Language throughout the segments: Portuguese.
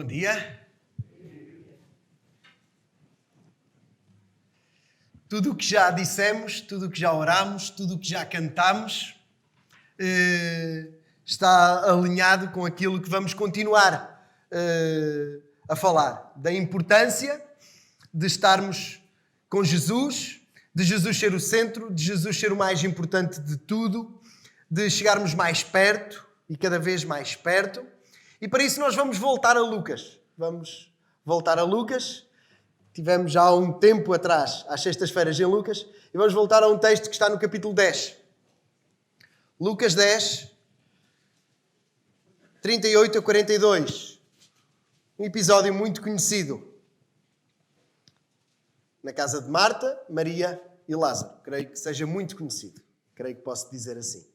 Bom dia. Tudo o que já dissemos, tudo o que já oramos, tudo o que já cantamos está alinhado com aquilo que vamos continuar a falar. Da importância de estarmos com Jesus, de Jesus ser o centro, de Jesus ser o mais importante de tudo, de chegarmos mais perto e cada vez mais perto. E para isso nós vamos voltar a Lucas. Vamos voltar a Lucas. Tivemos já há um tempo atrás, às sextas-feiras em Lucas, e vamos voltar a um texto que está no capítulo 10. Lucas 10, 38 a 42. Um episódio muito conhecido. Na casa de Marta, Maria e Lázaro. Creio que seja muito conhecido. Creio que posso dizer assim.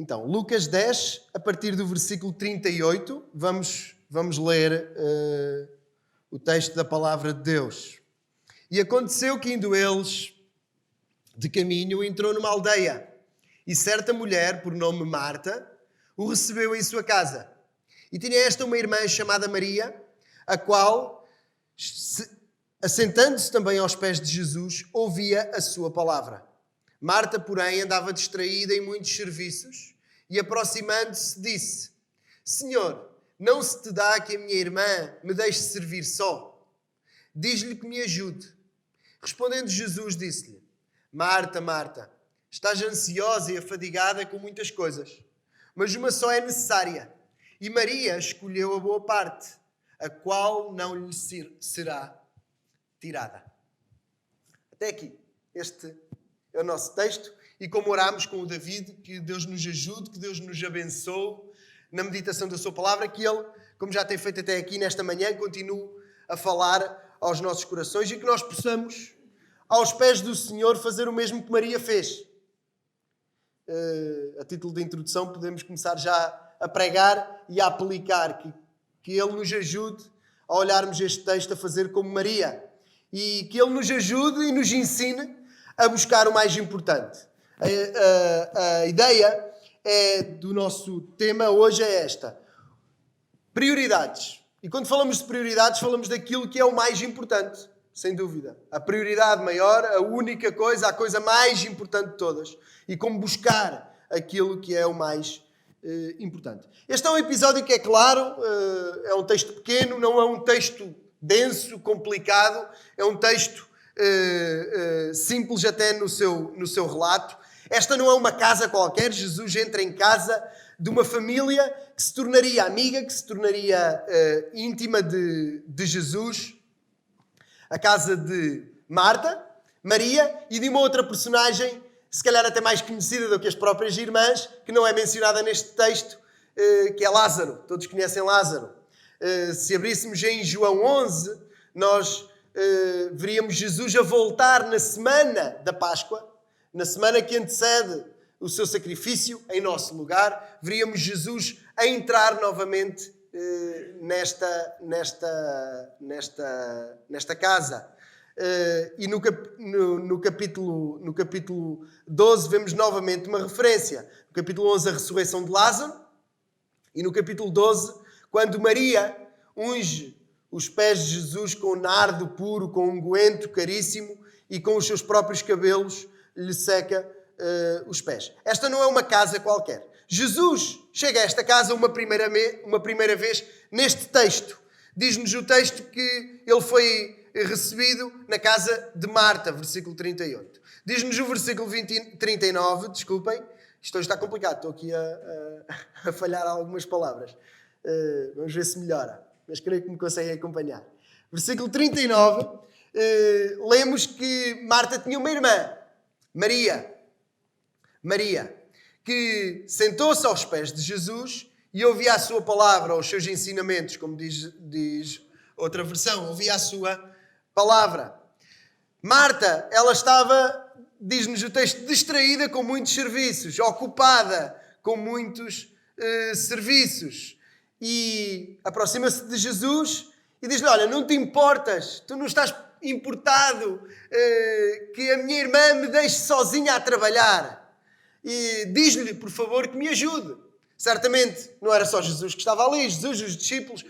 Então, Lucas 10, a partir do versículo 38, vamos ler o texto da palavra de Deus. E aconteceu que, indo eles de caminho, entrou numa aldeia, e certa mulher, por nome Marta, o recebeu em sua casa. E tinha esta uma irmã chamada Maria, a qual, assentando-se também aos pés de Jesus, ouvia a sua palavra. Marta, porém, andava distraída em muitos serviços e, aproximando-se, disse: Senhor, não se te dá que a minha irmã me deixe servir só? Diz-lhe que me ajude. Respondendo Jesus, disse-lhe: Marta, Marta, estás ansiosa e afadigada com muitas coisas, mas uma só é necessária. E Maria escolheu a boa parte, a qual não lhe será tirada. Até aqui. Este é o nosso texto, e como orámos com o David, que Deus nos ajude, que Deus nos abençoe na meditação da sua palavra, que Ele, como já tem feito até aqui nesta manhã, continue a falar aos nossos corações e que nós possamos, aos pés do Senhor, fazer o mesmo que Maria fez. A título de introdução, podemos começar já a pregar e a aplicar, que Ele nos ajude a olharmos este texto, a fazer como Maria, e que Ele nos ajude e nos ensine a buscar o mais importante. A ideia do nosso tema hoje é esta: prioridades. E quando falamos de prioridades, falamos daquilo que é o mais importante, sem dúvida. A prioridade maior, a única coisa, a coisa mais importante de todas. E como buscar aquilo que é o mais importante. Este é um episódio que, é claro, é um texto pequeno, não é um texto denso, complicado, é um texto simples até no seu relato. Esta não é uma casa qualquer. Jesus entra em casa de uma família que se tornaria amiga, que se tornaria íntima de Jesus. A casa de Marta, Maria e de uma outra personagem, se calhar até mais conhecida do que as próprias irmãs, que não é mencionada neste texto, que é Lázaro. Todos conhecem Lázaro. Se abríssemos em João 11, nós veríamos Jesus a voltar na semana da Páscoa, na semana que antecede o seu sacrifício em nosso lugar. Veríamos Jesus a entrar novamente nesta casa. E no capítulo 12 vemos novamente uma referência. No capítulo 11 a ressurreição de Lázaro, e no capítulo 12 quando Maria unge os pés de Jesus com nardo puro, com unguento caríssimo, e com os seus próprios cabelos lhe seca os pés. Esta não é uma casa qualquer. Jesus chega a esta casa uma primeira vez neste texto. Diz-nos o texto que ele foi recebido na casa de Marta, versículo 38. Diz-nos o versículo 39, desculpem, isto hoje está complicado, estou aqui a falhar algumas palavras. Vamos ver se melhora, mas creio que me conseguem acompanhar. Versículo 39, lemos que Marta tinha uma irmã, Maria, que sentou-se aos pés de Jesus e ouvia a sua palavra, os seus ensinamentos, como diz outra versão, ouvia a sua palavra. Marta, ela estava, diz-nos o texto, distraída com muitos serviços, ocupada com muitos serviços. E aproxima-se de Jesus e diz-lhe: olha, não te importas, tu não estás importado que a minha irmã me deixe sozinha a trabalhar. E diz-lhe, por favor, que me ajude. Certamente não era só Jesus que estava ali. Jesus, os discípulos,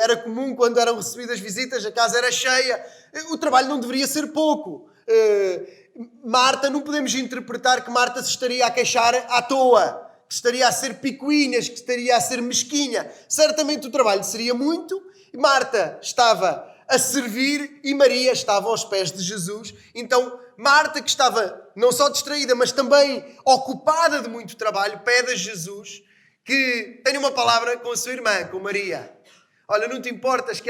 era comum quando eram recebidas visitas, a casa era cheia. O trabalho não deveria ser pouco. Marta, não podemos interpretar que Marta se estaria a queixar à toa, que estaria a ser picuinhas, que estaria a ser mesquinha. Certamente o trabalho seria muito. Marta estava a servir e Maria estava aos pés de Jesus. Então, Marta, que estava não só distraída, mas também ocupada de muito trabalho, pede a Jesus que tenha uma palavra com a sua irmã, com Maria. Olha, não te importas que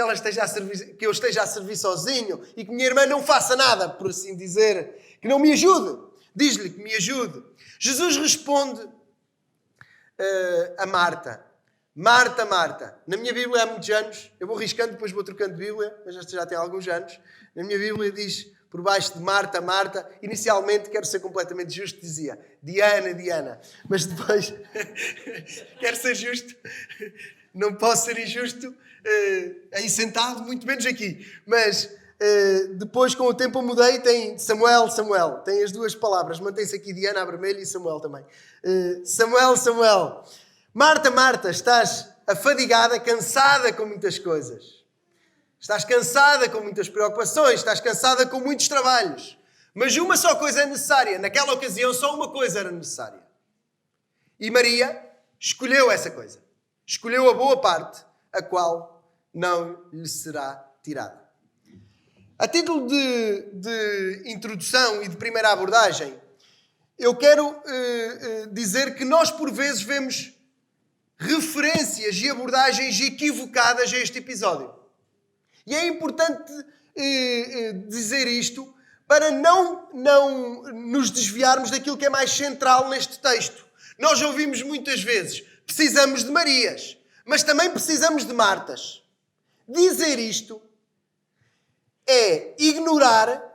que eu esteja a servir sozinho e que minha irmã não faça nada, por assim dizer, que não me ajude. Diz-lhe que me ajude. Jesus responde a Marta. Marta, Marta. Na minha Bíblia há muitos anos, eu vou riscando, depois vou trocando de Bíblia, mas esta já tem alguns anos. Na minha Bíblia diz, por baixo de Marta, Marta, inicialmente, quero ser completamente justo, dizia Diana, Diana. Mas depois, quero ser justo, não posso ser injusto aí sentado, muito menos aqui. Mas depois, com o tempo, eu mudei, tem Samuel, Samuel. Tem as duas palavras, mantém-se aqui Diana a vermelho e Samuel também. Samuel, Samuel. Marta, Marta, estás afadigada, cansada com muitas coisas. Estás cansada com muitas preocupações, estás cansada com muitos trabalhos. Mas uma só coisa é necessária. Naquela ocasião, só uma coisa era necessária. E Maria escolheu essa coisa. Escolheu a boa parte, a qual não lhe será tirada. A título de introdução e de primeira abordagem, eu quero dizer que nós, por vezes, vemos referências e abordagens equivocadas a este episódio. E é importante dizer isto para não nos desviarmos daquilo que é mais central neste texto. Nós ouvimos muitas vezes, precisamos de Marias, mas também precisamos de Martas. Dizer isto é ignorar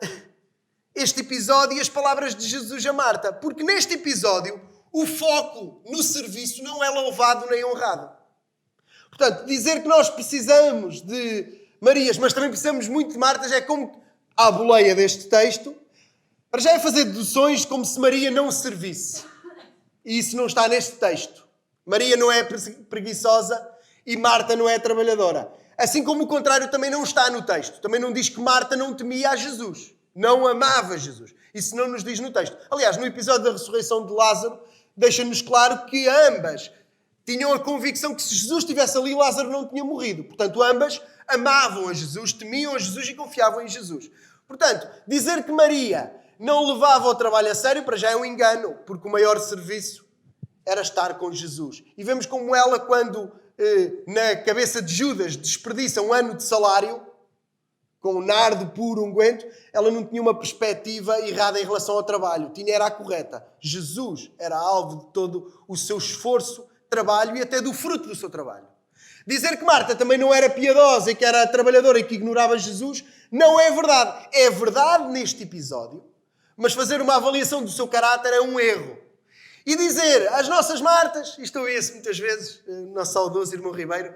este episódio e as palavras de Jesus a Marta. Porque neste episódio, o foco no serviço não é louvado nem honrado. Portanto, dizer que nós precisamos de Marias, mas também precisamos muito de Martas, é como à boleia deste texto, para já é fazer deduções como se Maria não servisse. E isso não está neste texto. Maria não é preguiçosa e Marta não é trabalhadora. Assim como o contrário também não está no texto. Também não diz que Marta não temia a Jesus. Não amava Jesus. Isso não nos diz no texto. Aliás, no episódio da ressurreição de Lázaro, deixa-nos claro que ambas tinham a convicção que se Jesus estivesse ali, Lázaro não tinha morrido. Portanto, ambas amavam a Jesus, temiam a Jesus e confiavam em Jesus. Portanto, dizer que Maria não levava o trabalho a sério, para já é um engano, porque o maior serviço era estar com Jesus. E vemos como ela, quando na cabeça de Judas desperdiça um ano de salário, com um nardo puro, unguento, ela não tinha uma perspectiva errada em relação ao trabalho. Era a correta. Jesus era alvo de todo o seu esforço, trabalho e até do fruto do seu trabalho. Dizer que Marta também não era piedosa e que era trabalhadora e que ignorava Jesus, não é verdade. É verdade neste episódio, mas fazer uma avaliação do seu caráter é um erro. E dizer, as nossas Martas, isto ouvia-se muitas vezes, o nosso saudoso irmão Ribeiro,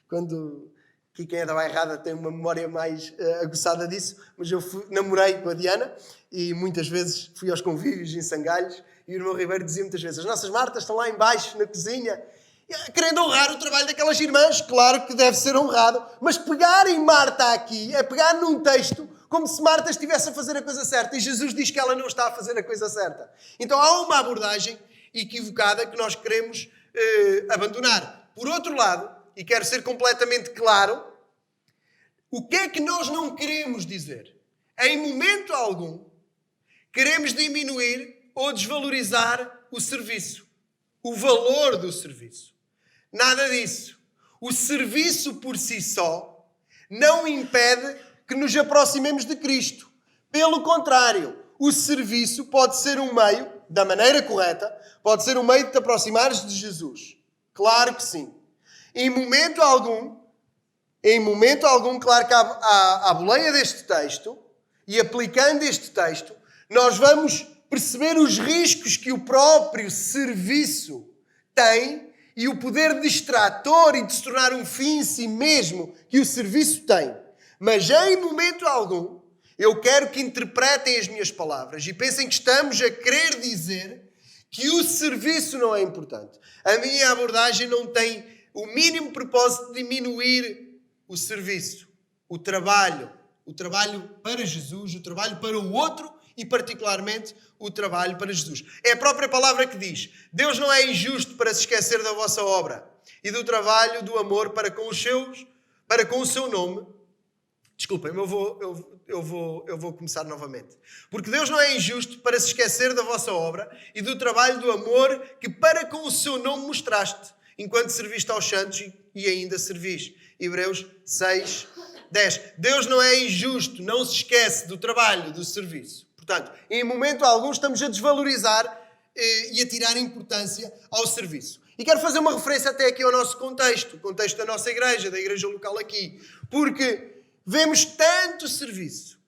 quando que quem é da bairrada tem uma memória mais aguçada disso, mas eu namorei com a Diana e muitas vezes fui aos convívios em Sangalhos e o irmão Ribeiro dizia muitas vezes, as nossas Martas estão lá em baixo, na cozinha, querendo honrar o trabalho daquelas irmãs. Claro que deve ser honrado, mas pegar em Marta aqui é pegar num texto como se Marta estivesse a fazer a coisa certa. E Jesus diz que ela não está a fazer a coisa certa. Então há uma abordagem equivocada que nós queremos abandonar. Por outro lado, e quero ser completamente claro, o que é que nós não queremos dizer? Em momento algum, queremos diminuir ou desvalorizar o serviço. O valor do serviço. Nada disso. O serviço por si só não impede que nos aproximemos de Cristo. Pelo contrário, o serviço pode ser um meio, da maneira correta, pode ser um meio de te aproximares de Jesus. Claro que sim. Em momento algum, claro que à boleia deste texto, e aplicando este texto, nós vamos perceber os riscos que o próprio serviço tem e o poder distrator e de se tornar um fim em si mesmo que o serviço tem. Mas em momento algum, eu quero que interpretem as minhas palavras e pensem que estamos a querer dizer que o serviço não é importante. A minha abordagem não tem o mínimo propósito de diminuir o serviço, o trabalho para Jesus, o trabalho para o outro e particularmente o trabalho para Jesus. É a própria palavra que diz: Deus não é injusto para se esquecer da vossa obra e do trabalho, do amor para com o seu nome. Desculpem, eu vou começar novamente. Porque Deus não é injusto para se esquecer da vossa obra e do trabalho, do amor que para com o seu nome mostraste, enquanto serviste aos santos e ainda servis. Hebreus 6, 10. Deus não é injusto, não se esquece do trabalho, do serviço. Portanto, em momento algum estamos a desvalorizar e a tirar importância ao serviço. E quero fazer uma referência até aqui ao nosso contexto, o contexto da nossa igreja, da igreja local aqui. Porque vemos tanto serviço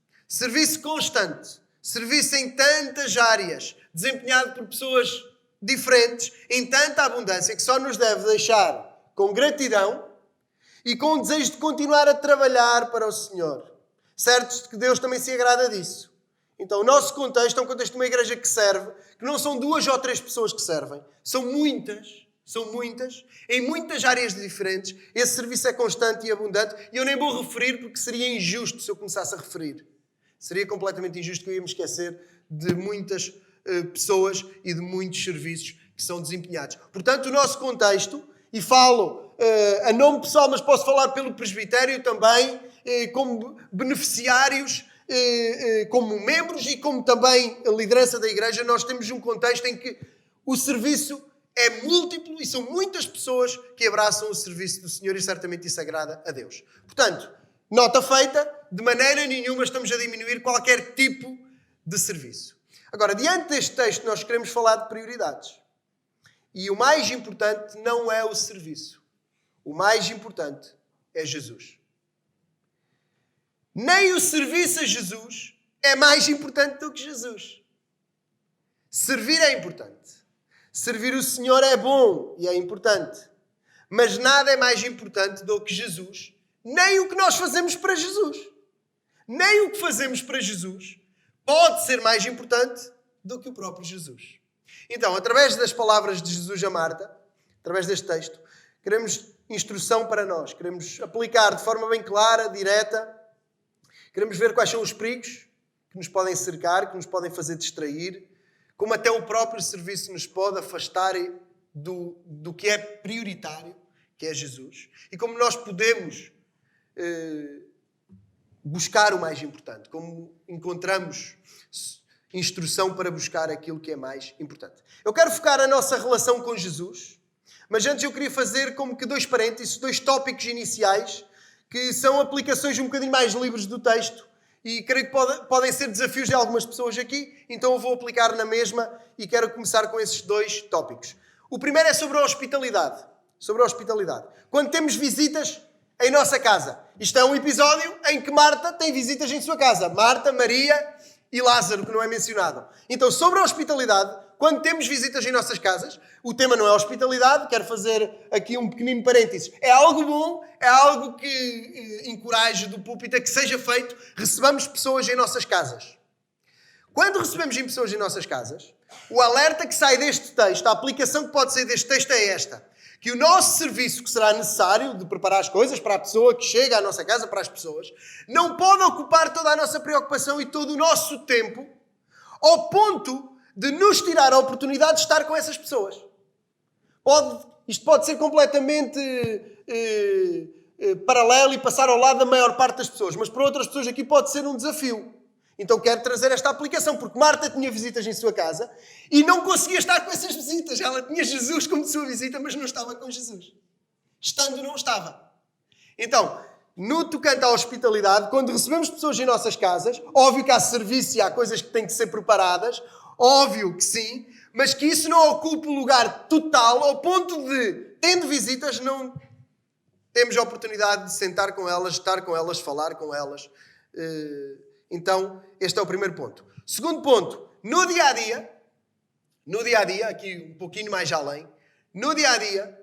constante, serviço em tantas áreas, desempenhado por pessoas diferentes, em tanta abundância, que só nos deve deixar com gratidão e com o desejo de continuar a trabalhar para o Senhor. Certo de que Deus também se agrada disso. Então o nosso contexto é um contexto de uma igreja que serve, que não são 2 ou 3 pessoas que servem, são muitas, em muitas áreas diferentes. Esse serviço é constante e abundante e eu nem vou referir porque seria injusto se eu começasse a referir. Seria completamente injusto que eu ia me esquecer de muitas pessoas e de muitos serviços que são desempenhados. Portanto, o nosso contexto, e falo a nome pessoal, mas posso falar pelo presbitério também, como beneficiários, como membros e como também a liderança da igreja, nós temos um contexto em que o serviço é múltiplo e são muitas pessoas que abraçam o serviço do Senhor e certamente isso agrada a Deus. Portanto, nota feita, de maneira nenhuma estamos a diminuir qualquer tipo de serviço. Agora, diante deste texto, nós queremos falar de prioridades. E o mais importante não é o serviço. O mais importante é Jesus. Nem o serviço a Jesus é mais importante do que Jesus. Servir é importante. Servir o Senhor é bom e é importante. Mas nada é mais importante do que Jesus. Nem o que nós fazemos para Jesus. Nem o que fazemos para Jesus pode ser mais importante do que o próprio Jesus. Então, através das palavras de Jesus a Marta, através deste texto, queremos instrução para nós. Queremos aplicar de forma bem clara, direta. Queremos ver quais são os perigos que nos podem cercar, que nos podem fazer distrair, como até o próprio serviço nos pode afastar do que é prioritário, que é Jesus, e como nós podemos buscar o mais importante, como encontramos instrução para buscar aquilo que é mais importante. Eu quero focar a nossa relação com Jesus, mas antes eu queria fazer como que 2 parênteses, 2 tópicos iniciais, que são aplicações um bocadinho mais livres do texto, e creio que podem ser desafios de algumas pessoas aqui, então eu vou aplicar na mesma e quero começar com esses 2 tópicos. O primeiro é sobre a hospitalidade. Sobre a hospitalidade. Quando temos visitas em nossa casa. Isto é um episódio em que Marta tem visitas em sua casa. Marta, Maria e Lázaro, que não é mencionado. Então, sobre a hospitalidade, quando temos visitas em nossas casas, o tema não é hospitalidade, quero fazer aqui um pequenino parênteses. É algo bom, é algo que encorajo do púlpito a que seja feito. Recebamos pessoas em nossas casas. Quando recebemos pessoas em nossas casas, o alerta que sai deste texto, a aplicação que pode sair deste texto é esta. Que o nosso serviço que será necessário de preparar as coisas para a pessoa que chega à nossa casa, para as pessoas, não pode ocupar toda a nossa preocupação e todo o nosso tempo ao ponto de nos tirar a oportunidade de estar com essas pessoas. Isto pode ser completamente paralelo e passar ao lado da maior parte das pessoas, mas para outras pessoas aqui pode ser um desafio. Então quero trazer esta aplicação, porque Marta tinha visitas em sua casa e não conseguia estar com essas visitas. Ela tinha Jesus como sua visita, mas não estava com Jesus. Estando, não estava. Então, no tocante à hospitalidade, quando recebemos pessoas em nossas casas, óbvio que há serviço e há coisas que têm que ser preparadas, óbvio que sim, mas que isso não ocupe o lugar total, ao ponto de, tendo visitas, não temos a oportunidade de sentar com elas, estar com elas, falar com elas. Então, este é o primeiro ponto. Segundo ponto, no dia-a-dia, aqui um pouquinho mais além, no dia-a-dia,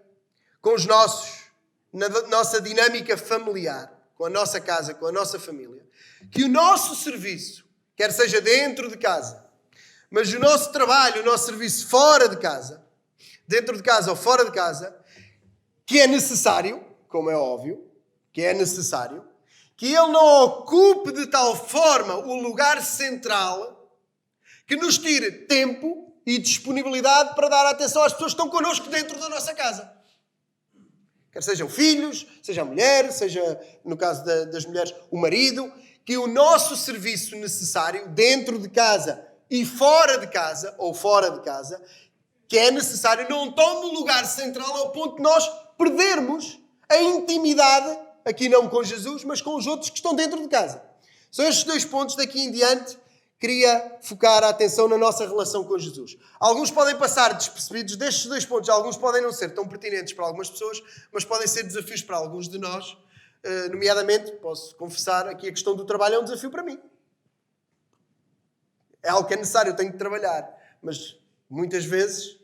com os nossos, na nossa dinâmica familiar, com a nossa casa, com a nossa família, que o nosso serviço, quer seja dentro de casa, mas o nosso trabalho, o nosso serviço fora de casa, dentro de casa ou fora de casa, que é necessário, como é óbvio, que é necessário, que ele não ocupe de tal forma o lugar central que nos tire tempo e disponibilidade para dar atenção às pessoas que estão connosco dentro da nossa casa. Quer sejam filhos, seja a mulher, seja, no caso das mulheres, o marido, que o nosso serviço necessário dentro de casa e fora de casa, ou fora de casa, que é necessário, não tome o lugar central ao ponto de nós perdermos a intimidade, aqui não com Jesus, mas com os outros que estão dentro de casa. São estes 2 pontos daqui em diante. Queria focar a atenção na nossa relação com Jesus. Alguns podem passar despercebidos destes 2 pontos. Alguns podem não ser tão pertinentes para algumas pessoas, mas podem ser desafios para alguns de nós. Nomeadamente, posso confessar aqui, a questão do trabalho é um desafio para mim. É algo que é necessário, eu tenho de trabalhar. Mas, muitas vezes,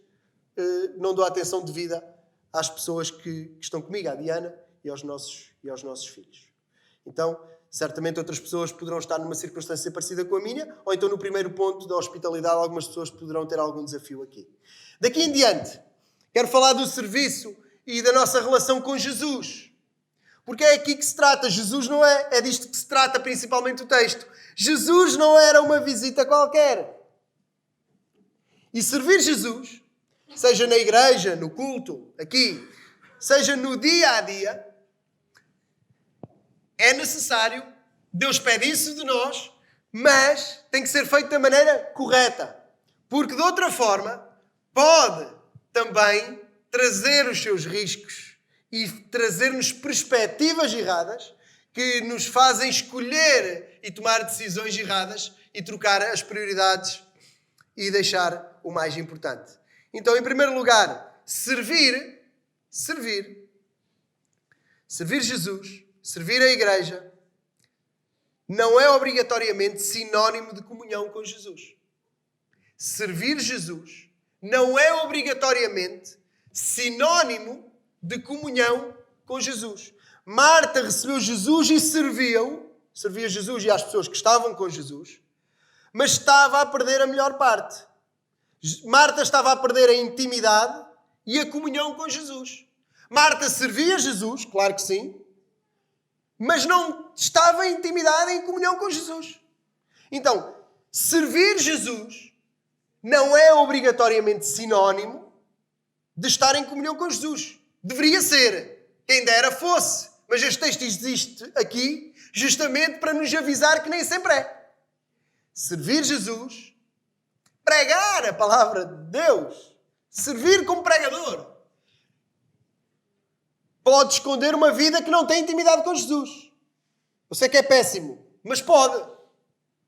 não dou a atenção devida às pessoas que estão comigo, à Diana e aos nossos filhos. Então, certamente outras pessoas poderão estar numa circunstância parecida com a minha, ou então no primeiro ponto da hospitalidade algumas pessoas poderão ter algum desafio aqui. Daqui em diante, quero falar do serviço e da nossa relação com Jesus. Porque é aqui que se trata. Jesus não é disto que se trata principalmente o texto. Jesus não era uma visita qualquer. E servir Jesus, seja na igreja, no culto, aqui, seja no dia a dia, é necessário, Deus pede isso de nós, mas tem que ser feito da maneira correta. Porque de outra forma, pode também trazer os seus riscos e trazer-nos perspectivas erradas que nos fazem escolher e tomar decisões erradas e trocar as prioridades e deixar o mais importante. Então, em primeiro lugar, servir Jesus, servir a igreja, não é obrigatoriamente sinónimo de comunhão com Jesus. Servir Jesus não é obrigatoriamente sinónimo de comunhão com Jesus. Marta recebeu Jesus e servia Jesus e às pessoas que estavam com Jesus, mas estava a perder a melhor parte. Marta estava a perder a intimidade e a comunhão com Jesus. Marta servia Jesus, claro que sim, mas não estava em intimidade e em comunhão com Jesus. Então, servir Jesus não é obrigatoriamente sinónimo de estar em comunhão com Jesus. Deveria ser. Quem dera fosse. Mas este texto existe aqui justamente para nos avisar que nem sempre é. Servir Jesus, pregar a palavra de Deus, servir como pregador, pode esconder uma vida que não tem intimidade com Jesus. Eu sei que é péssimo, mas pode.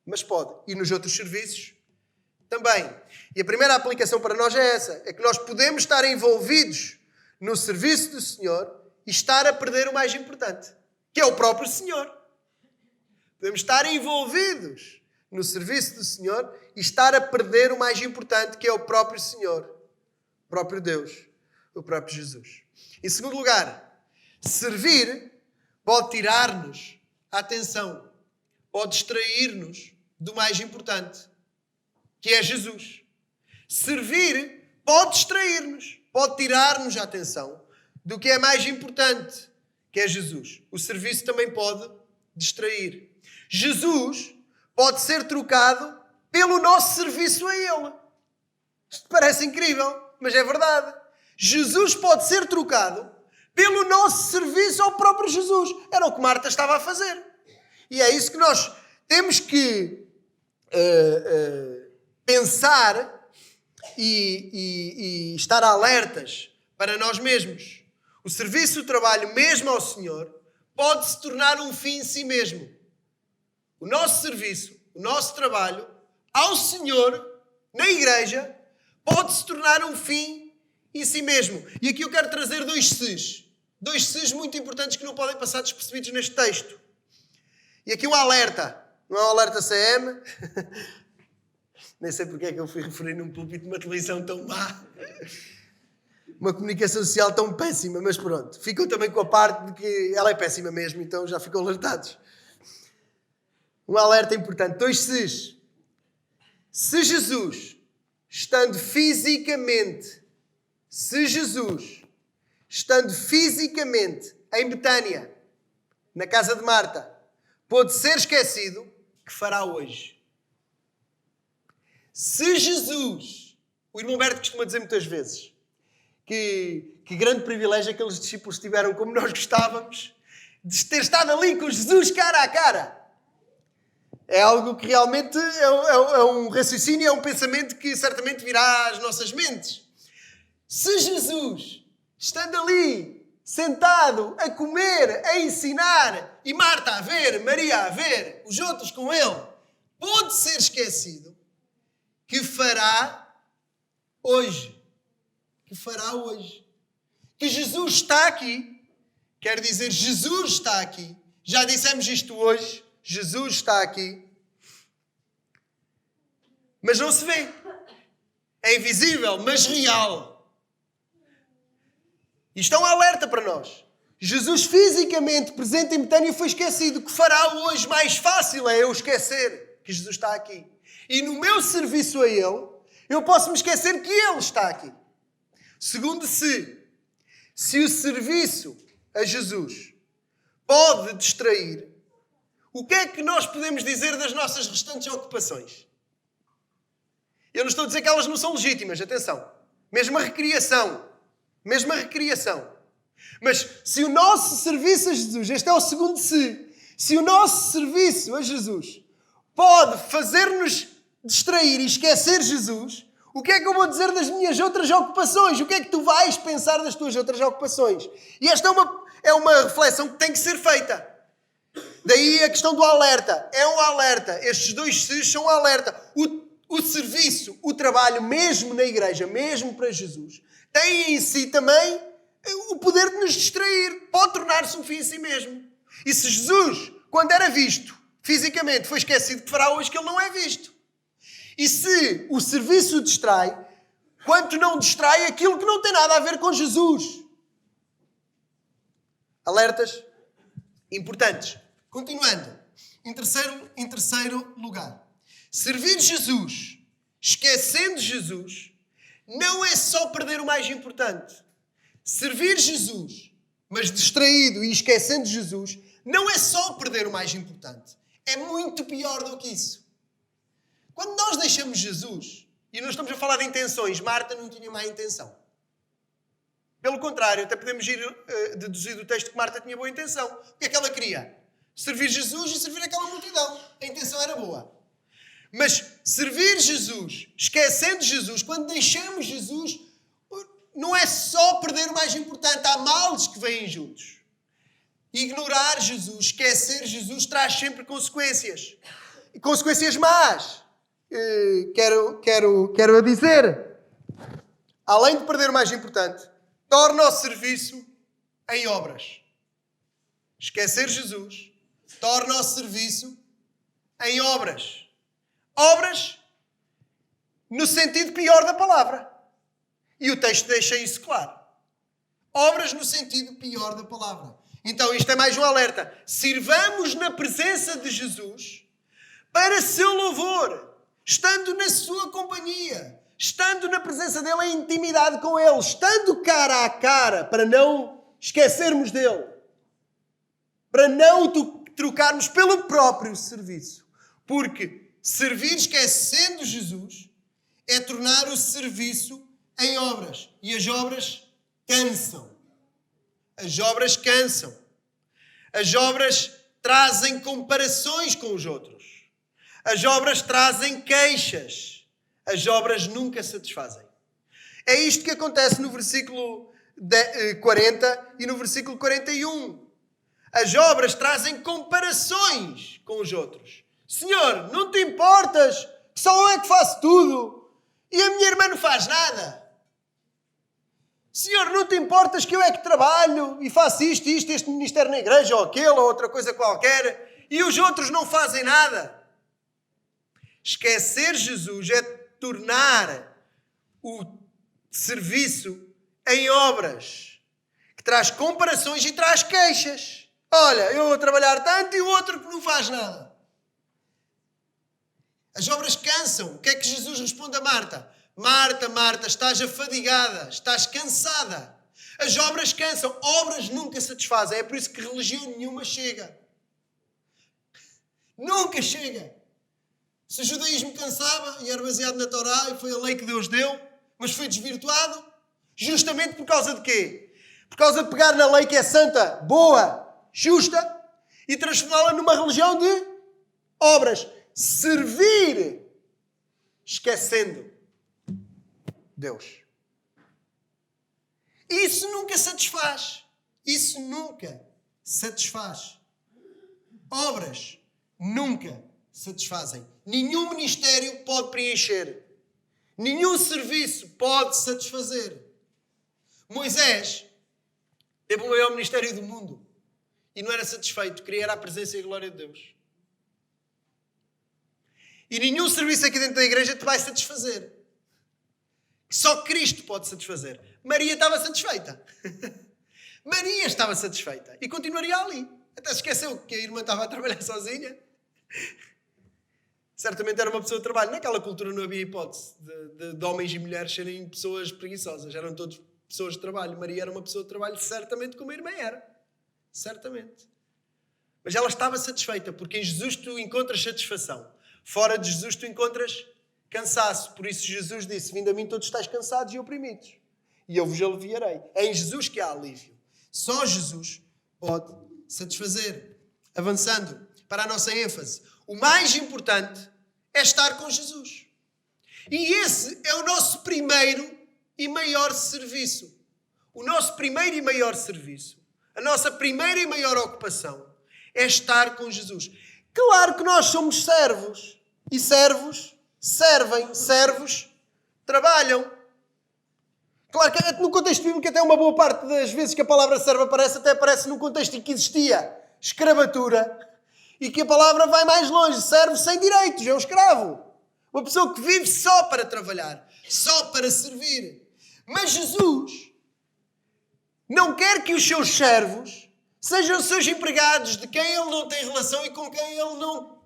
Mas pode. E nos outros serviços também. E a primeira aplicação para nós é essa. É que nós podemos estar envolvidos no serviço do Senhor e estar a perder o mais importante, que é o próprio Senhor. Podemos estar envolvidos no serviço do Senhor e estar a perder o mais importante, que é o próprio Senhor, o próprio Deus, o próprio Jesus. Em segundo lugar, servir pode tirar-nos a atenção, pode distrair-nos do mais importante, que é Jesus. Servir pode distrair-nos, pode tirar-nos a atenção do que é mais importante, que é Jesus. O serviço também pode distrair. Jesus pode ser trocado pelo nosso serviço a Ele. Isto parece incrível, mas é verdade. Jesus pode ser trocado pelo nosso serviço ao próprio Jesus. Era o que Marta estava a fazer. E é isso que nós temos que pensar e estar alertas para nós mesmos. O serviço, o trabalho, mesmo ao Senhor, pode se tornar um fim em si mesmo. O nosso serviço, o nosso trabalho ao Senhor, na igreja, pode se tornar um fim em si mesmo. E aqui eu quero trazer 2 ses. 2 ses muito importantes que não podem passar despercebidos neste texto. E aqui um alerta. Não é um alerta CM. Nem sei porque é que eu fui referir num púlpito de uma televisão tão má. uma comunicação social tão péssima, mas pronto. Ficam também com a parte de que ela é péssima mesmo, então já ficam alertados. Um alerta importante. 2 se's. Se Jesus, estando fisicamente em Betânia, na casa de Marta, pôde ser esquecido, que fará hoje? Se Jesus, o irmão Berto costuma dizer muitas vezes, que grande privilégio aqueles discípulos tiveram como nós gostávamos, de ter estado ali com Jesus cara a cara. É algo que realmente é um raciocínio, é um pensamento que certamente virá às nossas mentes. Se Jesus, estando ali, sentado, a comer, a ensinar, e Marta a ver, Maria a ver, os outros com ele, pode ser esquecido, que fará hoje? Que fará hoje? Que Jesus está aqui, quer dizer, Jesus está aqui. Já dissemos isto hoje, Jesus está aqui, mas não se vê. É invisível, mas real. Isto é um alerta para nós. Jesus fisicamente presente em Betânia foi esquecido. O que fará hoje mais fácil é eu esquecer que Jesus está aqui. E no meu serviço a Ele, eu posso me esquecer que Ele está aqui. Segundo, se o serviço a Jesus pode distrair, o que é que nós podemos dizer das nossas restantes ocupações? Eu não estou a dizer que elas não são legítimas, atenção. Mesma recriação. Mas se o nosso serviço a Jesus, este é o segundo se o nosso serviço a Jesus pode fazer-nos distrair e esquecer Jesus, o que é que eu vou dizer das minhas outras ocupações? O que é que tu vais pensar das tuas outras ocupações? E esta é uma reflexão que tem que ser feita. Daí a questão do alerta. É um alerta. Estes 2 se's são um alerta. O serviço, o trabalho, mesmo na igreja, mesmo para Jesus, tem em si também o poder de nos distrair. Pode tornar-se um fim em si mesmo. E se Jesus, quando era visto fisicamente, foi esquecido, que fará hoje que ele não é visto? E se o serviço o distrai, quanto não distrai aquilo que não tem nada a ver com Jesus? Alertas importantes. Continuando. Em terceiro lugar. Servir Jesus, esquecendo Jesus, não é só perder o mais importante. Servir Jesus, mas distraído e esquecendo Jesus, não é só perder o mais importante. É muito pior do que isso. Quando nós deixamos Jesus, e não estamos a falar de intenções, Marta não tinha má intenção. Pelo contrário, até podemos deduzir do texto que Marta tinha boa intenção. O que é que ela queria? Servir Jesus e servir aquela multidão. A intenção era boa. Mas servir Jesus, esquecendo Jesus, quando deixamos Jesus, não é só perder o mais importante. Há males que vêm juntos. Ignorar Jesus, esquecer Jesus, traz sempre consequências. E consequências más. Quero a dizer. Além de perder o mais importante, torna o serviço em obras. Esquecer Jesus torna o serviço em obras. Obras no sentido pior da palavra. E o texto deixa isso claro. Obras no sentido pior da palavra. Então isto é mais um alerta. Sirvamos na presença de Jesus para seu louvor, estando na sua companhia, estando na presença dele em intimidade com ele, estando cara a cara, para não esquecermos dele, para não trocarmos pelo próprio serviço. Porque servir esquecendo Jesus é tornar o serviço em obras. E as obras cansam. As obras cansam. As obras trazem comparações com os outros. As obras trazem queixas. As obras nunca satisfazem. É isto que acontece no versículo 40 e no versículo 41. As obras trazem comparações com os outros. Senhor, não te importas que só eu é que faço tudo e a minha irmã não faz nada? Senhor, não te importas que eu é que trabalho e faço isto, este ministério na igreja ou aquele ou outra coisa qualquer e os outros não fazem nada? Esquecer Jesus é tornar o serviço em obras, que traz comparações e traz queixas. Olha, eu vou trabalhar tanto e o outro que não faz nada. As obras cansam. O que é que Jesus responde a Marta? Marta, Marta, estás afadigada, estás cansada. As obras cansam. Obras nunca satisfazem. É por isso que religião nenhuma chega. Nunca chega. Se o judaísmo cansava e era baseado na Torá e foi a lei que Deus deu, mas foi desvirtuado, justamente por causa de quê? Por causa de pegar na lei que é santa, boa, justa e transformá-la numa religião de obras. Servir, esquecendo Deus. Isso nunca satisfaz. Isso nunca satisfaz. Obras nunca satisfazem. Nenhum ministério pode preencher. Nenhum serviço pode satisfazer. Moisés teve o maior ministério do mundo e não era satisfeito. Queria era a presença e a glória de Deus. E nenhum serviço aqui dentro da igreja te vai satisfazer. Só Cristo pode satisfazer. Maria estava satisfeita. Maria estava satisfeita. E continuaria ali. Até se esqueceu que a irmã estava a trabalhar sozinha. Certamente era uma pessoa de trabalho. Naquela cultura não havia hipótese de homens e mulheres serem pessoas preguiçosas. Eram todos pessoas de trabalho. Maria era uma pessoa de trabalho, certamente como a irmã era. Certamente. Mas ela estava satisfeita, porque em Jesus tu encontras satisfação. Fora de Jesus tu encontras cansaço. Por isso Jesus disse, vindo a mim todos estáis cansados e oprimidos. E eu vos aliviarei. É em Jesus que há alívio. Só Jesus pode satisfazer. Avançando para a nossa ênfase. O mais importante é estar com Jesus. E esse é o nosso primeiro e maior serviço. O nosso primeiro e maior serviço. A nossa primeira e maior ocupação é estar com Jesus. Claro que nós somos servos. E servos servem. Servos trabalham. Claro que no contexto bíblico até uma boa parte das vezes que a palavra servo aparece, até aparece num contexto em que existia escravatura. E que a palavra vai mais longe. Servo sem direitos. É um escravo. Uma pessoa que vive só para trabalhar. Só para servir. Mas Jesus não quer que os seus servos sejam os seus empregados de quem ele não tem relação e com quem ele não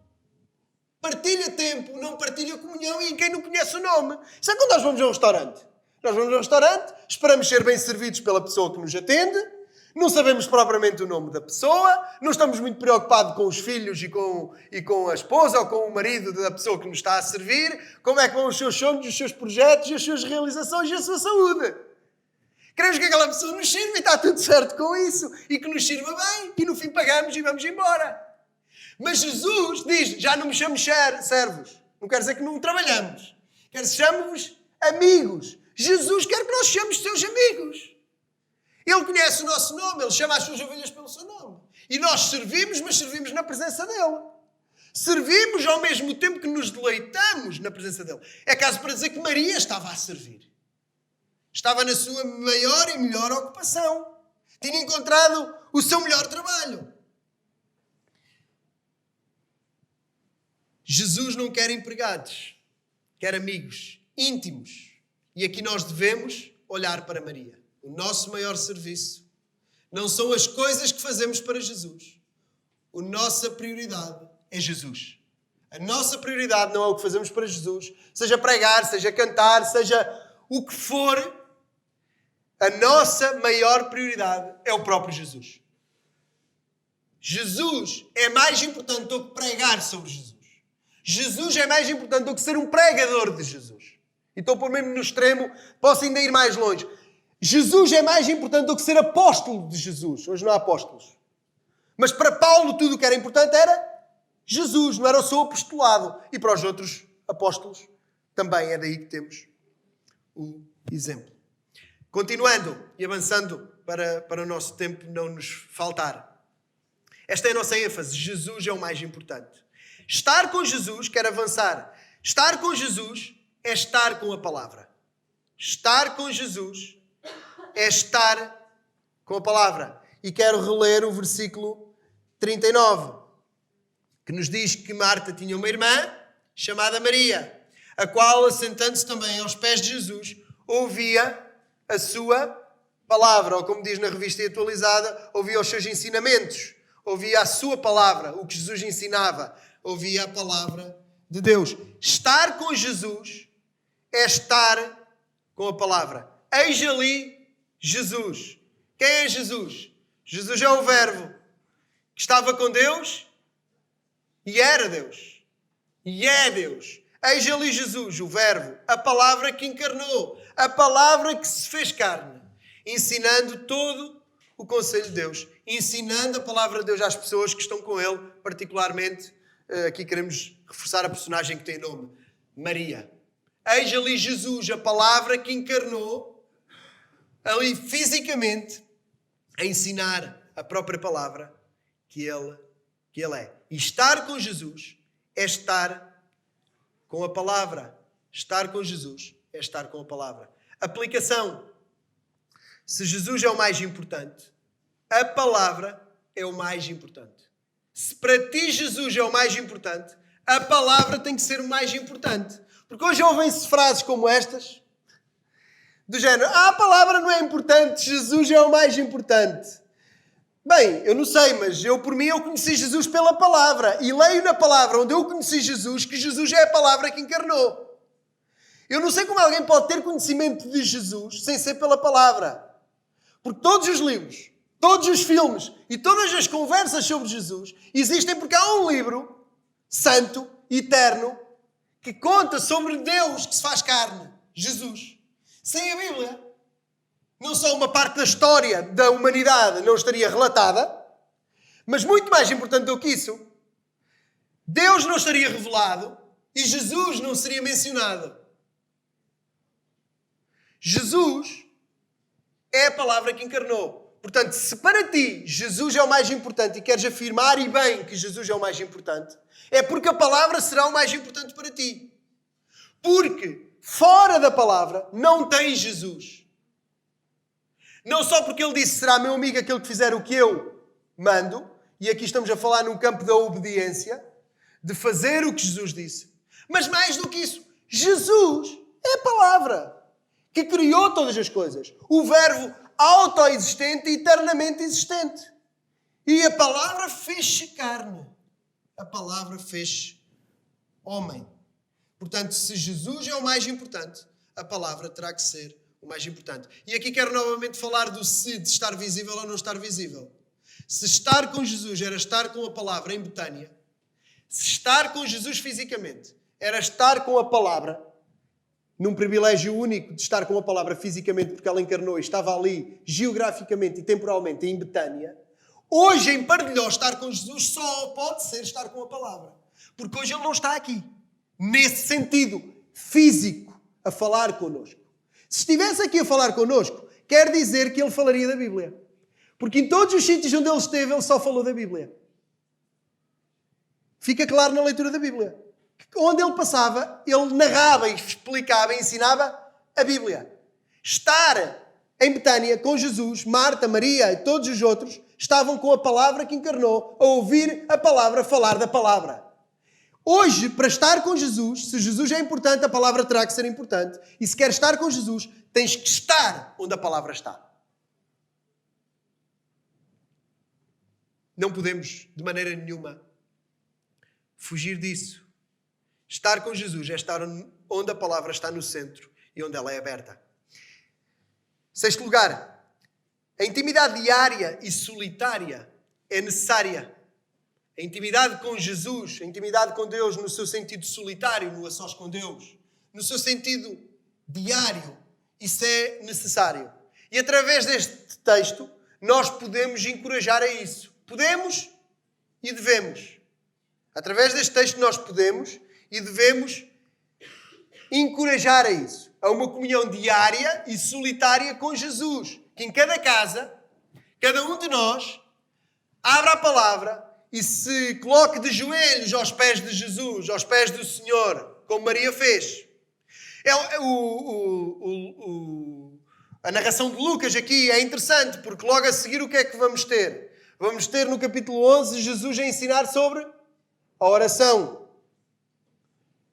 partilha tempo, não partilha comunhão e em quem não conhece o nome. Isso é quando nós vamos a um restaurante. Nós vamos a um restaurante, esperamos ser bem servidos pela pessoa que nos atende, não sabemos propriamente o nome da pessoa, não estamos muito preocupados com os filhos e com a esposa ou com o marido da pessoa que nos está a servir, como é que vão os seus sonhos, os seus projetos, as suas realizações e a sua saúde. Queremos que aquela pessoa nos sirva e está tudo certo com isso. E que nos sirva bem. E no fim pagamos e vamos embora. Mas Jesus diz, já não me chamo servos. Não quer dizer que não trabalhamos. Chamo-vos amigos. Jesus quer que nós sejamos seus amigos. Ele conhece o nosso nome. Ele chama as suas ovelhas pelo seu nome. E nós servimos, mas servimos na presença dele. Servimos ao mesmo tempo que nos deleitamos na presença dele. É caso para dizer que Maria estava a servir. Estava na sua maior e melhor ocupação. Tinha encontrado o seu melhor trabalho. Jesus não quer empregados. Quer amigos íntimos. E aqui nós devemos olhar para Maria. O nosso maior serviço não são as coisas que fazemos para Jesus. A nossa prioridade é Jesus. A nossa prioridade não é o que fazemos para Jesus. Seja pregar, seja cantar, seja o que for. A nossa maior prioridade é o próprio Jesus. Jesus é mais importante do que pregar sobre Jesus. Jesus é mais importante do que ser um pregador de Jesus. E estou por mesmo no extremo, posso ainda ir mais longe. Jesus é mais importante do que ser apóstolo de Jesus. Hoje não há apóstolos. Mas para Paulo tudo o que era importante era Jesus, não era o seu apostolado. E para os outros apóstolos também é daí que temos o exemplo. Continuando e avançando para o nosso tempo não nos faltar. Esta é a nossa ênfase. Jesus é o mais importante. Estar com Jesus, quer avançar. Estar com Jesus é estar com a palavra. Estar com Jesus é estar com a palavra. E quero reler o versículo 39, que nos diz que Marta tinha uma irmã chamada Maria, a qual, assentando-se também aos pés de Jesus, ouvia a sua palavra, ou como diz na revista atualizada, ouvia os seus ensinamentos, ouvia a sua palavra, o que Jesus ensinava, ouvia a palavra de Deus. Estar com Jesus é estar com a palavra. Eis ali Jesus. Quem é Jesus? Jesus é o Verbo que estava com Deus e era Deus. E é Deus. Eis ali Jesus, o Verbo, a palavra que encarnou, a palavra que se fez carne, ensinando todo o conselho de Deus, ensinando a palavra de Deus às pessoas que estão com Ele, particularmente, aqui queremos reforçar a personagem que tem nome, Maria. Eis ali Jesus, a palavra que encarnou, ali fisicamente, a ensinar a própria palavra que Ele é. E estar com Jesus é estar com a palavra. Estar com Jesus é estar com a palavra. Aplicação. Se Jesus é o mais importante, a palavra é o mais importante. Se para ti Jesus é o mais importante, a palavra tem que ser o mais importante. Porque hoje ouvem-se frases como estas, do género, a palavra não é importante, Jesus é o mais importante. Bem, eu não sei, mas eu conheci Jesus pela palavra. E leio na palavra onde eu conheci Jesus, que Jesus é a palavra que encarnou. Eu não sei como alguém pode ter conhecimento de Jesus sem ser pela palavra. Porque todos os livros, todos os filmes e todas as conversas sobre Jesus existem porque há um livro santo, eterno, que conta sobre Deus que se faz carne, Jesus. Sem a Bíblia, não só uma parte da história da humanidade não estaria relatada, mas muito mais importante do que isso, Deus não estaria revelado e Jesus não seria mencionado. Jesus é a palavra que encarnou. Portanto, se para ti Jesus é o mais importante e queres afirmar e bem que Jesus é o mais importante, é porque a palavra será o mais importante para ti. Porque fora da palavra não tens Jesus. Não só porque ele disse, será meu amigo aquele que fizer o que eu mando, e aqui estamos a falar num campo da obediência, de fazer o que Jesus disse, mas mais do que isso, Jesus é a palavra que criou todas as coisas. O Verbo autoexistente e eternamente existente. E a palavra fez-se carne. A palavra fez homem. Portanto, se Jesus é o mais importante, a palavra terá que ser o mais importante. E aqui quero novamente falar do se de estar visível ou não estar visível. Se estar com Jesus era estar com a palavra em Betânia, se estar com Jesus fisicamente era estar com a palavra, num privilégio único de estar com a palavra fisicamente, porque ela encarnou e estava ali geograficamente e temporalmente em Betânia, hoje em Pardelhó estar com Jesus só pode ser estar com a palavra. Porque hoje ele não está aqui, nesse sentido físico, a falar connosco. Se estivesse aqui a falar connosco, quer dizer que ele falaria da Bíblia. Porque em todos os sítios onde ele esteve, ele só falou da Bíblia. Fica claro na leitura da Bíblia. Onde ele passava, ele narrava, explicava e ensinava a Bíblia. Estar em Betânia com Jesus, Marta, Maria e todos os outros estavam com a palavra que encarnou, a ouvir a palavra, falar da palavra. Hoje, para estar com Jesus, se Jesus é importante, a palavra terá que ser importante. E se queres estar com Jesus, tens que estar onde a palavra está. Não podemos, de maneira nenhuma, fugir disso. Estar com Jesus é estar onde a palavra está no centro e onde ela é aberta. Sexto lugar, a intimidade diária e solitária é necessária. A intimidade com Jesus, a intimidade com Deus no seu sentido solitário, no a sós com Deus, no seu sentido diário, isso é necessário. E através deste texto, nós podemos encorajar a isso. Podemos e devemos. Através deste texto, nós podemos e devemos encorajar a isso. A uma comunhão diária e solitária com Jesus. Que em cada casa, cada um de nós, abra a palavra e se coloque de joelhos aos pés de Jesus, aos pés do Senhor, como Maria fez. A narração de Lucas aqui é interessante, porque logo a seguir o que é que vamos ter? Vamos ter no capítulo 11 Jesus a ensinar sobre a oração.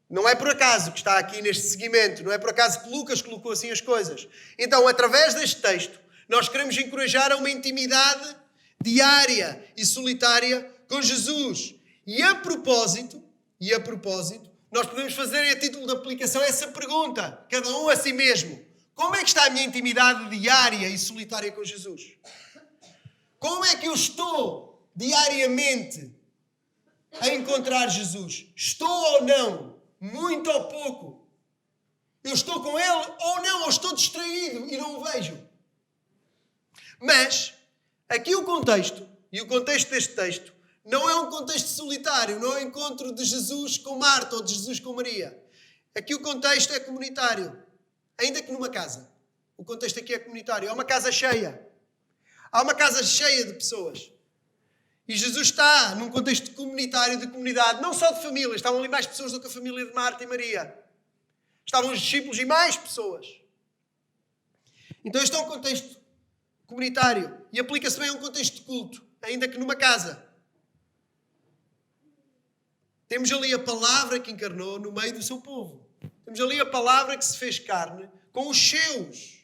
Não é por acaso que está aqui neste seguimento, não é por acaso que Lucas colocou assim as coisas. Então, através deste texto, Nós queremos encorajar a uma intimidade diária e solitária com Jesus. E a propósito, nós podemos fazer a título de aplicação essa pergunta, cada um a si mesmo. Como é que está a minha intimidade diária e solitária com Jesus? Como é que eu estou diariamente a encontrar Jesus? Estou ou não? Muito ou pouco? Eu estou com Ele ou não? Ou estou distraído e não o vejo? Mas, aqui o contexto, e o contexto deste texto, não é um contexto solitário, não é um encontro de Jesus com Marta ou de Jesus com Maria. Aqui o contexto é comunitário, ainda que numa casa. O contexto aqui é comunitário, é uma casa cheia. Há uma casa cheia de pessoas. E Jesus está num contexto comunitário, de comunidade, não só de família. Estavam ali mais pessoas do que a família de Marta e Maria. Estavam os discípulos e mais pessoas. Então este é um contexto comunitário. E aplica-se bem a um contexto de culto, ainda que numa casa. Temos ali a palavra que encarnou no meio do seu povo. Temos ali a palavra que se fez carne com os seus.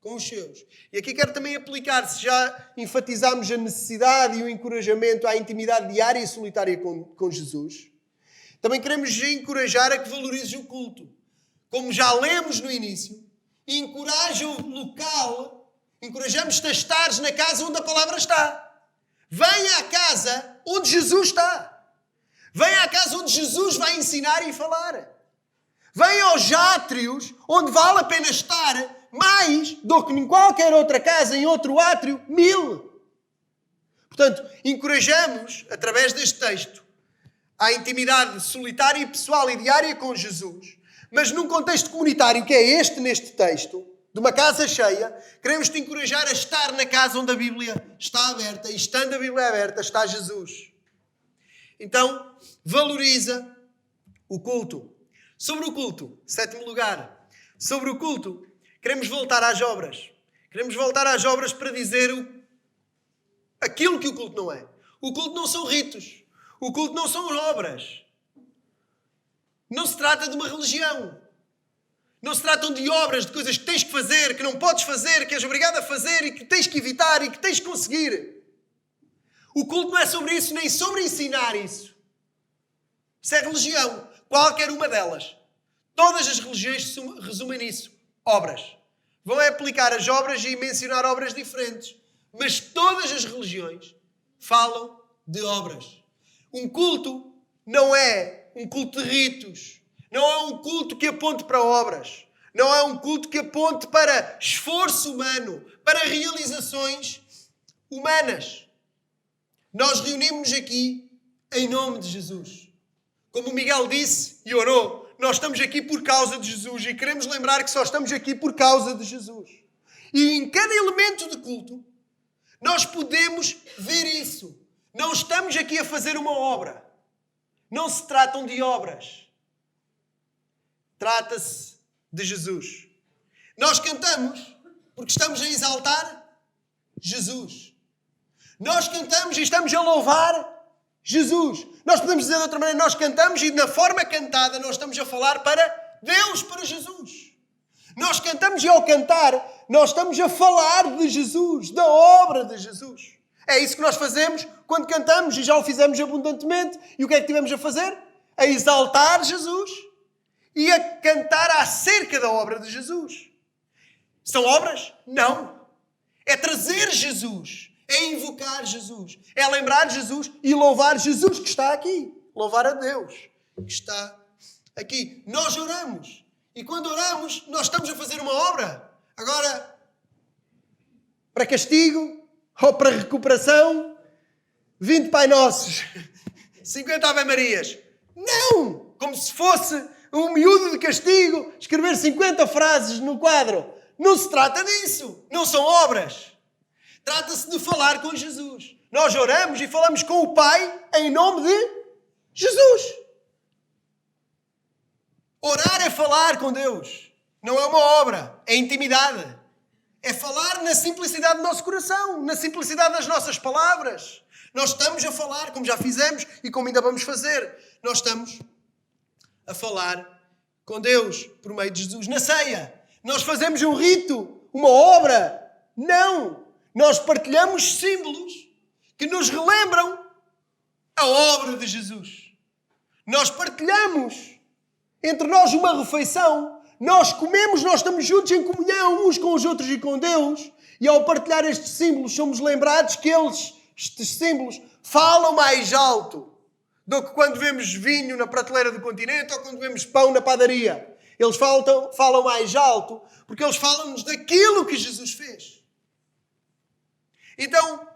Com os seus. E aqui quero também aplicar, se já enfatizámos a necessidade e o encorajamento à intimidade diária e solitária com Jesus, também queremos encorajar a que valorizes o culto. Como já lemos no início, encoraja o local, encorajamos-te a estares na casa onde a palavra está. Venha à casa onde Jesus está. Venha à casa onde Jesus vai ensinar e falar. Venha aos átrios onde vale a pena estar mais do que em qualquer outra casa, em outro átrio, 1000. Portanto, encorajamos, através deste texto, à intimidade solitária, pessoal e diária com Jesus, mas num contexto comunitário, que é este neste texto, de uma casa cheia, queremos te encorajar a estar na casa onde a Bíblia está aberta, e estando a Bíblia aberta, está Jesus. Então, valoriza o culto. Sobre o culto, 7º lugar, sobre o culto, queremos voltar às obras. Queremos voltar às obras para dizer aquilo que o culto não é. O culto não são ritos. O culto não são obras. Não se trata de uma religião. Não se tratam de obras, de coisas que tens que fazer, que não podes fazer, que és obrigado a fazer e que tens que evitar e que tens que conseguir. O culto não é sobre isso, nem sobre ensinar isso. Isso é religião. Qualquer uma delas. Todas as religiões se resumem nisso. Obras. Vão aplicar as obras e mencionar obras diferentes. Mas todas as religiões falam de obras. Um culto não é um culto de ritos. Não é um culto que aponte para obras. Não é um culto que aponte para esforço humano, para realizações humanas. Nós reunimos-nos aqui em nome de Jesus. Como o Miguel disse e orou, nós estamos aqui por causa de Jesus e queremos lembrar que só estamos aqui por causa de Jesus. E em cada elemento de culto, nós podemos ver isso. Não estamos aqui a fazer uma obra. Não se tratam de obras. Trata-se de Jesus. Nós cantamos porque estamos a exaltar Jesus. Nós cantamos e estamos a louvar Jesus. Nós podemos dizer de outra maneira, nós cantamos e na forma cantada nós estamos a falar para Deus, para Jesus. Nós cantamos e ao cantar nós estamos a falar de Jesus, da obra de Jesus. É isso que nós fazemos quando cantamos e já o fizemos abundantemente. E o que é que tivemos a fazer? A exaltar Jesus e a cantar acerca da obra de Jesus. São obras? Não. É trazer Jesus. É invocar Jesus. É lembrar Jesus e louvar Jesus que está aqui. Louvar a Deus que está aqui. Nós oramos. E quando oramos, nós estamos a fazer uma obra. Agora, para castigo ou para recuperação, 20 Pai Nossos, 50 Ave Marias. Não! Como se fosse um miúdo de castigo escrever 50 frases no quadro. Não se trata disso. Não são obras. Trata-se de falar com Jesus. Nós oramos e falamos com o Pai em nome de Jesus. Orar é falar com Deus. Não é uma obra. É intimidade. É falar na simplicidade do nosso coração. Na simplicidade das nossas palavras. Nós estamos a falar, como já fizemos e como ainda vamos fazer. Nós estamos a falar com Deus por meio de Jesus. Na ceia, nós fazemos um rito, uma obra Não! Nós partilhamos símbolos que nos relembram a obra de Jesus. Nós partilhamos entre nós uma refeição. Nós comemos, nós estamos juntos em comunhão uns com os outros e com Deus. E ao partilhar estes símbolos, somos lembrados que estes símbolos, falam mais alto do que quando vemos vinho na prateleira do continente ou quando vemos pão na padaria. Eles falam mais alto porque eles falam-nos daquilo que Jesus fez. Então,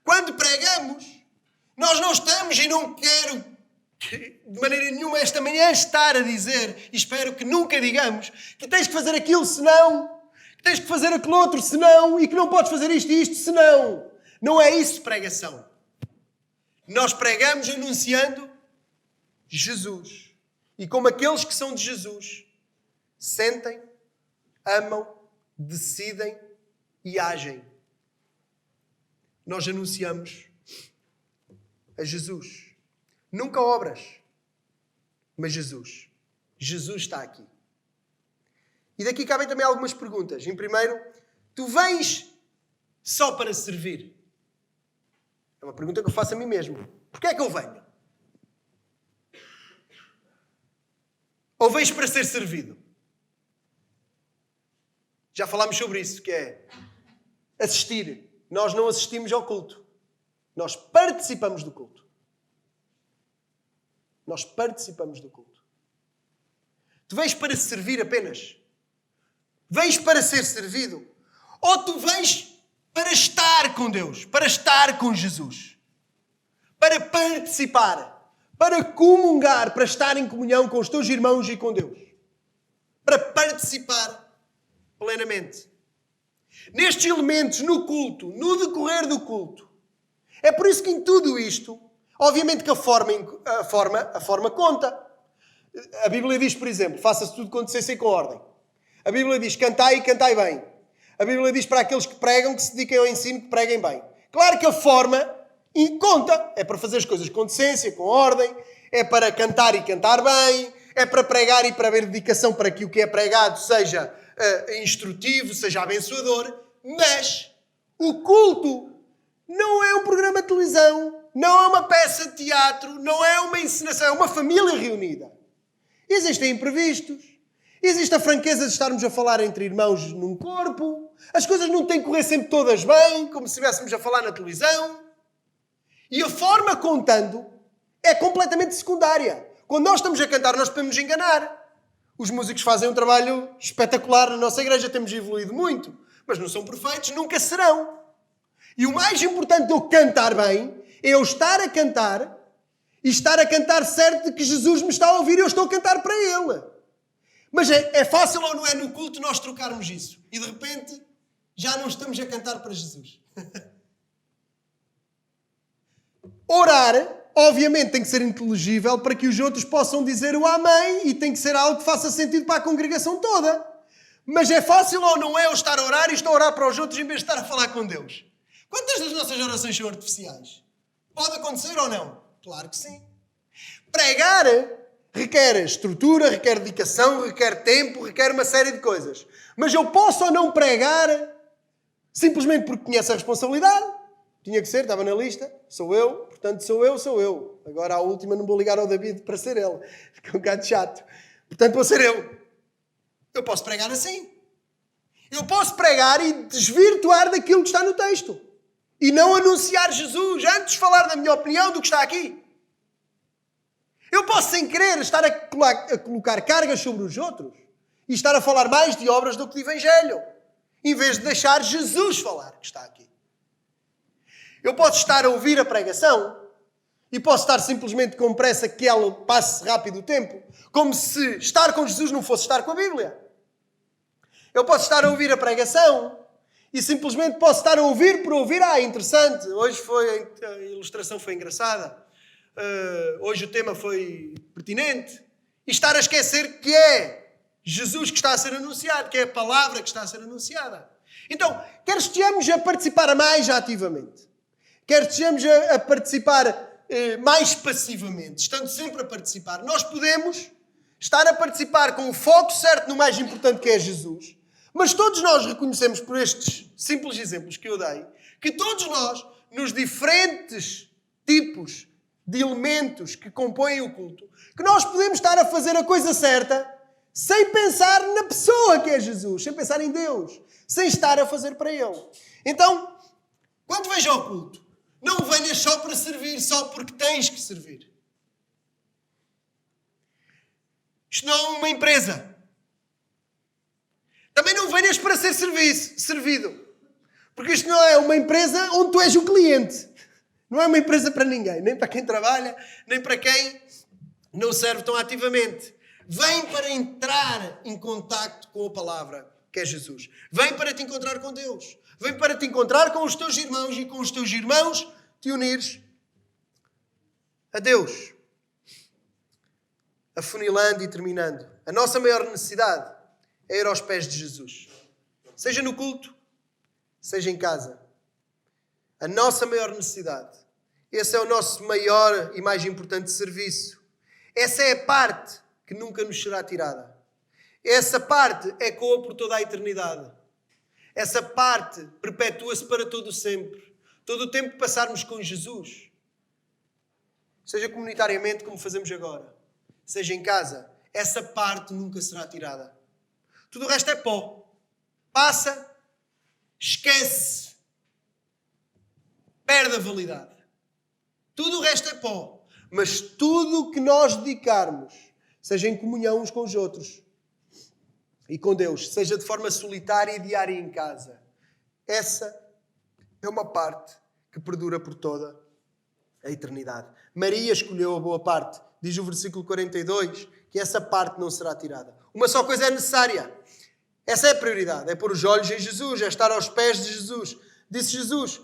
quando pregamos, nós não estamos, e não quero de maneira nenhuma esta manhã estar a dizer, e espero que nunca digamos, que tens que fazer aquilo senão, que tens que fazer aquilo outro senão, e que não podes fazer isto e isto senão. Não é isso pregação. Nós pregamos anunciando Jesus. E como aqueles que são de Jesus, sentem, amam, decidem e agem. Nós anunciamos a Jesus. Nunca obras, mas Jesus. Jesus está aqui. E daqui cabem também algumas perguntas. Em primeiro, tu vens só para servir? É uma pergunta que eu faço a mim mesmo. Porquê é que eu venho? Ou vens para ser servido? Já falámos sobre isso, que é assistir. Nós não assistimos ao culto. Nós participamos do culto. Nós participamos do culto. Tu vens para servir apenas? Vens para ser servido? Ou tu vens para estar com Deus, para estar com Jesus, para participar, para comungar, para estar em comunhão com os teus irmãos e com Deus, para participar plenamente. Nestes elementos, no culto, no decorrer do culto. É por isso que em tudo isto, obviamente que a forma conta. A Bíblia diz, por exemplo, faça-se tudo com decência e com ordem. A Bíblia diz, cantai e cantai bem. A Bíblia diz para aqueles que pregam, que se dediquem ao ensino, que preguem bem. Claro que a forma conta. É para fazer as coisas com decência, com ordem. É para cantar e cantar bem. É para pregar e para haver dedicação para que o que é pregado seja instrutivo, seja abençoador. Mas o culto não é um programa de televisão. Não é uma peça de teatro. Não é uma encenação. É uma família reunida. Existem imprevistos. Existe a franqueza de estarmos a falar entre irmãos num corpo. As coisas não têm que correr sempre todas bem, como se estivéssemos a falar na televisão. E a forma contando é completamente secundária. Quando nós estamos a cantar, nós podemos enganar. Os músicos fazem um trabalho espetacular na nossa igreja, temos evoluído muito. Mas não são perfeitos, nunca serão. E o mais importante de eu cantar bem é eu estar a cantar e estar a cantar certo de que Jesus me está a ouvir e eu estou a cantar para Ele. Mas é fácil ou não é no culto nós trocarmos isso? E de repente já não estamos a cantar para Jesus. Orar, obviamente, tem que ser inteligível para que os outros possam dizer o amém e tem que ser algo que faça sentido para a congregação toda. Mas é fácil ou não é eu estar a orar e estou a orar para os outros em vez de estar a falar com Deus? Quantas das nossas orações são artificiais? Pode acontecer ou não? Claro que sim. Pregar requer estrutura, requer dedicação, requer tempo, requer uma série de coisas. Mas eu posso ou não pregar simplesmente porque conheço a responsabilidade. Tinha que ser, estava na lista. Sou eu, portanto sou eu. Agora à última não vou ligar ao David para ser ele. Fica um bocado chato. Portanto vou ser eu. Eu posso pregar assim. Eu posso pregar e desvirtuar daquilo que está no texto. E não anunciar Jesus antes de falar da minha opinião do que está aqui. Eu posso, sem querer, estar a colocar cargas sobre os outros e estar a falar mais de obras do que de Evangelho, em vez de deixar Jesus falar, que está aqui. Eu posso estar a ouvir a pregação e posso estar simplesmente com pressa que ela passe rápido o tempo, como se estar com Jesus não fosse estar com a Bíblia. Eu posso estar a ouvir a pregação e simplesmente posso estar a ouvir por ouvir. Interessante, hoje a ilustração foi engraçada. Hoje o tema foi pertinente. E estar a esquecer que é Jesus que está a ser anunciado, que é a palavra que está a ser anunciada. Então, quer estejamos a participar mais ativamente, quer estejamos a participar mais passivamente, estando sempre a participar, nós podemos estar a participar com o foco certo no mais importante que é Jesus, Mas todos nós reconhecemos, por estes simples exemplos que eu dei, que todos nós, nos diferentes tipos de elementos que compõem o culto, que nós podemos estar a fazer a coisa certa sem pensar na pessoa que é Jesus, sem pensar em Deus, sem estar a fazer para Ele. Então, quando vais ao culto, não venhas só para servir, só porque tens que servir. Isto não é uma empresa. Também não venhas para ser servido. Porque isto não é uma empresa onde tu és o cliente. Não é uma empresa para ninguém. Nem para quem trabalha, nem para quem não serve tão ativamente. Vem para entrar em contacto com a palavra, que é Jesus. Vem para te encontrar com Deus. Vem para te encontrar com os teus irmãos e com os teus irmãos te unires a Deus. Afunilando e terminando. A nossa maior necessidade é ir aos pés de Jesus. Seja no culto, seja em casa. A nossa maior necessidade. Esse é o nosso maior e mais importante serviço. Essa é a parte que nunca nos será tirada. Essa parte ecoa por toda a eternidade. Essa parte perpetua-se para todo o sempre. Todo o tempo que passarmos com Jesus. Seja comunitariamente, como fazemos agora. Seja em casa. Essa parte nunca será tirada. Tudo o resto é pó. Passa, esquece, perde a validade. Tudo o resto é pó. Mas tudo o que nós dedicarmos, seja em comunhão uns com os outros e com Deus, seja de forma solitária e diária em casa, essa é uma parte que perdura por toda a eternidade. Maria escolheu a boa parte. Diz o versículo 42 que essa parte não será tirada. Uma só coisa é necessária. Essa é a prioridade. É pôr os olhos em Jesus. É estar aos pés de Jesus. Disse Jesus,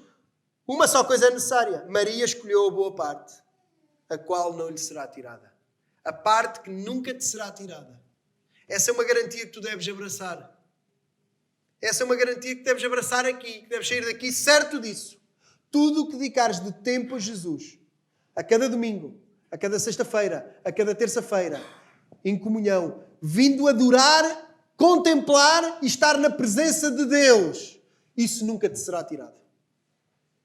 uma só coisa é necessária. Maria escolheu a boa parte, a qual não lhe será tirada. A parte que nunca te será tirada. Essa é uma garantia que tu deves abraçar. Essa é uma garantia que deves abraçar aqui. Que deves sair daqui certo disso. Tudo o que dedicares de tempo a Jesus, a cada domingo, a cada sexta-feira, a cada terça-feira, em comunhão, vindo adorar, contemplar e estar na presença de Deus, isso nunca te será tirado.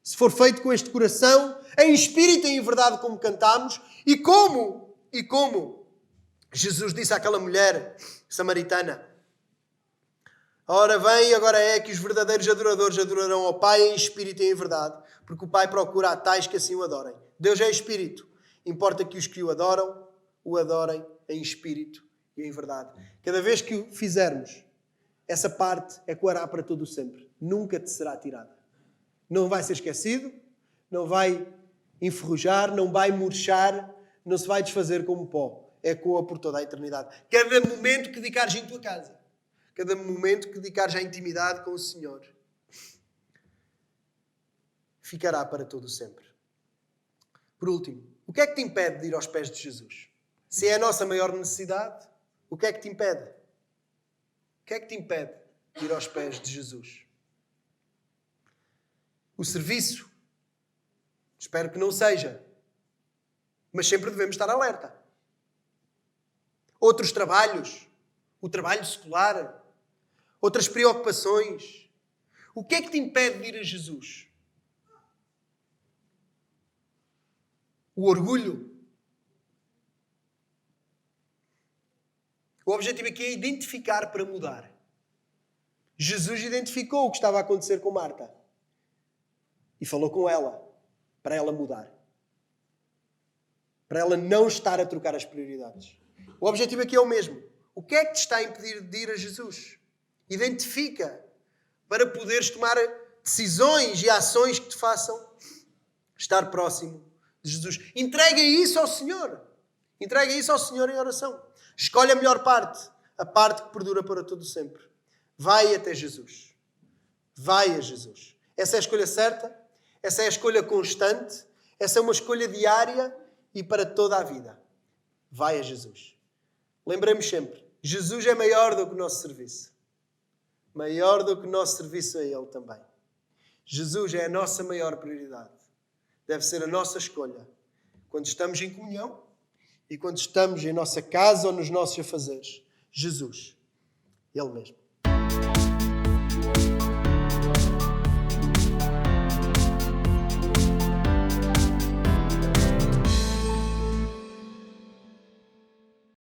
Se for feito com este coração, em espírito e em verdade, como cantamos, e como Jesus disse àquela mulher samaritana, ora vem, agora é que os verdadeiros adoradores adorarão ao Pai em espírito e em verdade, porque o Pai procura a tais que assim o adorem. Deus é espírito. Importa que os que o adorem em espírito e em verdade. Cada vez que o fizermos, essa parte ecoará para todo o sempre. Nunca te será tirada. Não vai ser esquecido, não vai enferrujar, não vai murchar, não se vai desfazer como pó. Ecoa por toda a eternidade. Cada momento que dedicares em tua casa, cada momento que dedicares à intimidade com o Senhor, ficará para todo o sempre. Por último, o que é que te impede de ir aos pés de Jesus? Se é a nossa maior necessidade, o que é que te impede? O que é que te impede de ir aos pés de Jesus? O serviço? Espero que não seja. Mas sempre devemos estar alerta. Outros trabalhos? O trabalho secular? Outras preocupações? O que é que te impede de ir a Jesus? O orgulho? O objetivo aqui é identificar para mudar. Jesus identificou o que estava a acontecer com Marta. E falou com ela, para ela mudar. Para ela não estar a trocar as prioridades. O objetivo aqui é o mesmo. O que é que te está a impedir de ir a Jesus? Identifica, para poderes tomar decisões e ações que te façam estar próximo de Jesus. Entrega isso ao Senhor. Entrega isso ao Senhor em oração. Escolhe a melhor parte. A parte que perdura para todo sempre. Vai até Jesus. Vai a Jesus. Essa é a escolha certa. Essa é a escolha constante. Essa é uma escolha diária e para toda a vida. Vai a Jesus. Lembremos sempre. Jesus é maior do que o nosso serviço. Maior do que o nosso serviço a Ele também. Jesus é a nossa maior prioridade. Deve ser a nossa escolha. Quando estamos em comunhão e quando estamos em nossa casa ou nos nossos afazeres. Jesus. Ele mesmo.